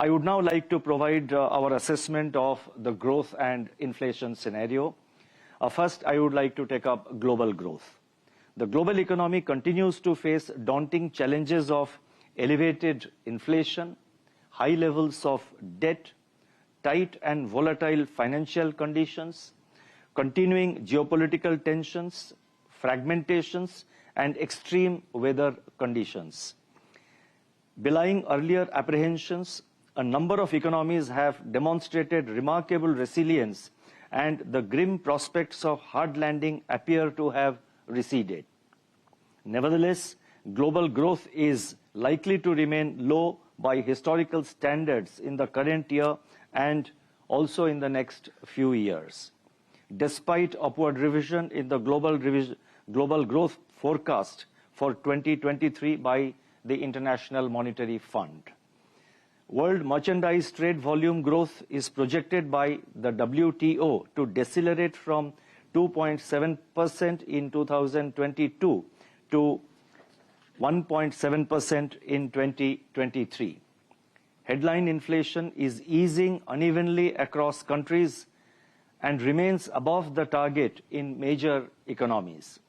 I would now like to provide our assessment of the growth and inflation scenario. First, I would like to take up global growth. The global economy continues to face daunting challenges of elevated inflation, high levels of debt, tight and volatile financial conditions, continuing geopolitical tensions, fragmentations, and extreme weather conditions. Belying earlier apprehensions, a number of economies have demonstrated remarkable resilience, and the grim prospects of hard landing appear to have receded. Nevertheless, global growth is likely to remain low by historical standards in the current year and also in the next few years. Despite upward revision in the global growth forecast for 2023 by the International Monetary Fund. World merchandise trade volume growth is projected by the WTO to decelerate from 2.7% in 2022 to 1.7% in 2023. Headline inflation is easing unevenly across countries and remains above the target in major economies.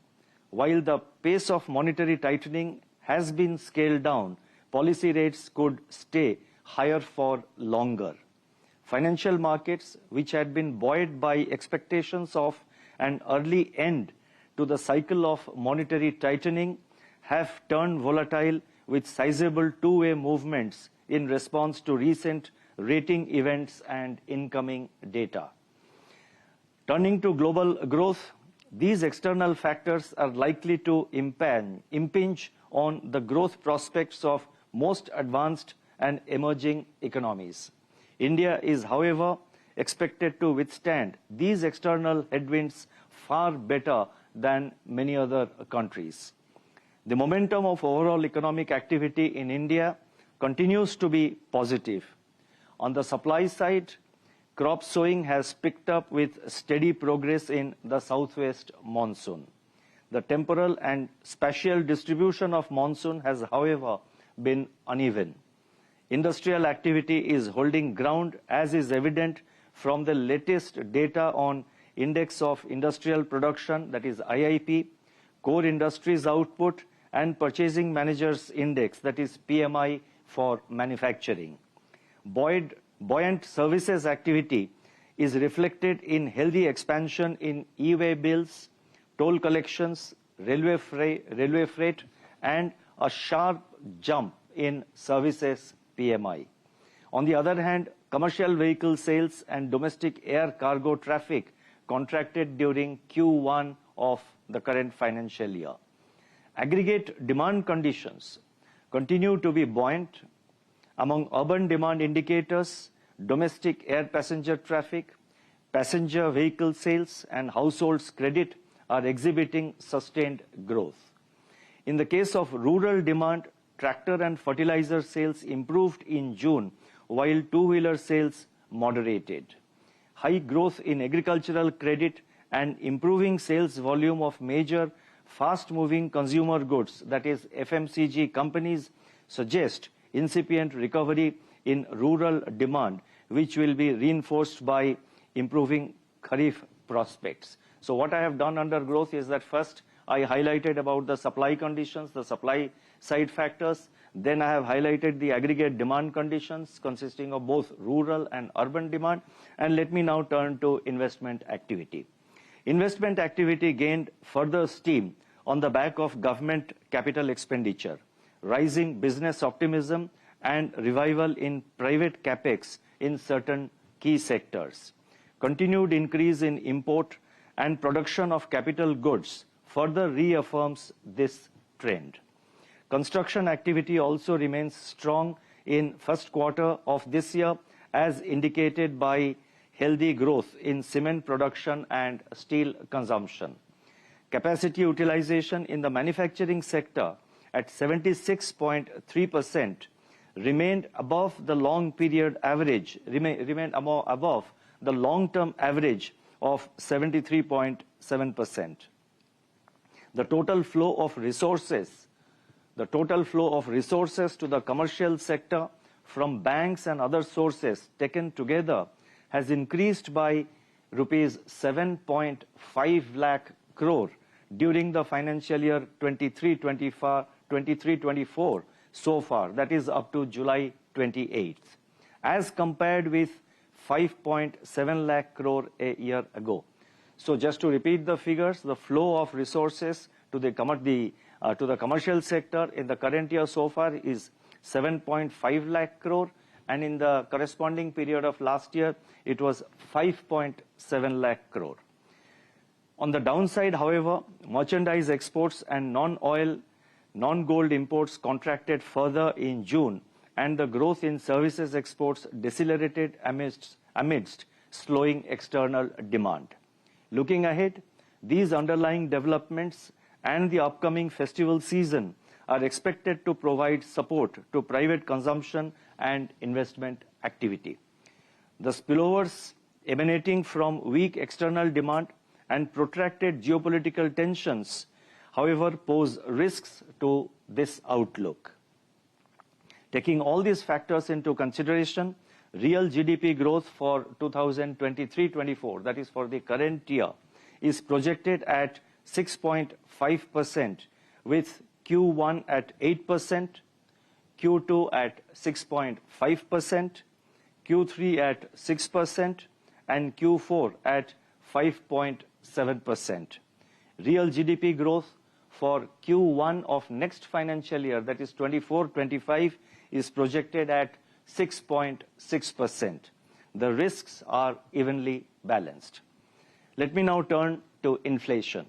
While the pace of monetary tightening has been scaled down, policy rates could stay higher for longer. Financial markets, which had been buoyed by expectations of an early end to the cycle of monetary tightening, have turned volatile with sizable two-way movements in response to recent rating events and incoming data. Turning to global growth, these external factors are likely to impinge on the growth prospects of most advanced and emerging economies. India is, however, expected to withstand these external headwinds far better than many other countries. The momentum of overall economic activity in India continues to be positive. On the supply side, crop sowing has picked up with steady progress in the southwest monsoon. The temporal and spatial distribution of monsoon has, however, been uneven. Industrial activity is holding ground, as is evident from the latest data on Index of Industrial Production, that is IIP, Core Industries Output, and Purchasing Managers Index, that is PMI for manufacturing. Buoyant services activity is reflected in healthy expansion in e-way bills, toll collections, railway freight, and a sharp jump in services PMI. On the other hand, commercial vehicle sales and domestic air cargo traffic contracted during Q1 of the current financial year. Aggregate demand conditions continue to be buoyant. Among urban demand indicators, domestic air passenger traffic, passenger vehicle sales, and households credit are exhibiting sustained growth. In the case of rural demand, tractor and fertilizer sales improved in June, while two-wheeler sales moderated. High growth in agricultural credit and improving sales volume of major fast-moving consumer goods, that is FMCG companies, suggest incipient recovery in rural demand, which will be reinforced by improving Kharif prospects. So what I have done under growth is that first I highlighted about the supply conditions, the supply side factors. Then I have highlighted the aggregate demand conditions consisting of both rural and urban demand. And let me now turn to investment activity. Investment activity gained further steam on the back of government capital expenditure, rising business optimism, and revival in private capex in certain key sectors. Continued increase in import and production of capital goods further reaffirms this trend. Construction activity also remains strong in first quarter of this year, as indicated by healthy growth in cement production and steel consumption. Capacity utilization in the manufacturing sector at 76.3% remained above the long period average, remained above the long-term average of 73.7%. The total flow of resources to the commercial sector from banks and other sources taken together has increased by rupees 7.5 lakh crore during the financial year 23-24 so far, that is up to July 28th, as compared with 5.7 lakh crore a year ago. So just to repeat the figures, the flow of resources to the commercial sector in the current year so far is 7.5 lakh crore, and in the corresponding period of last year, it was 5.7 lakh crore. On the downside, however, merchandise exports and non-oil, non-gold imports contracted further in June, and the growth in services exports decelerated amidst slowing external demand. Looking ahead, these underlying developments and the upcoming festival season are expected to provide support to private consumption and investment activity. The spillovers emanating from weak external demand and protracted geopolitical tensions, however, pose risks to this outlook. Taking all these factors into consideration, real GDP growth for 2023-24, that is for the current year, is projected at 6.5%, with Q1 at 8%, Q2 at 6.5%, Q3 at 6%, and Q4 at 5.7%. Real GDP growth for Q1 of next financial year, that is 24-25, is projected at 6.6%. The risks are evenly balanced. Let me now turn to inflation.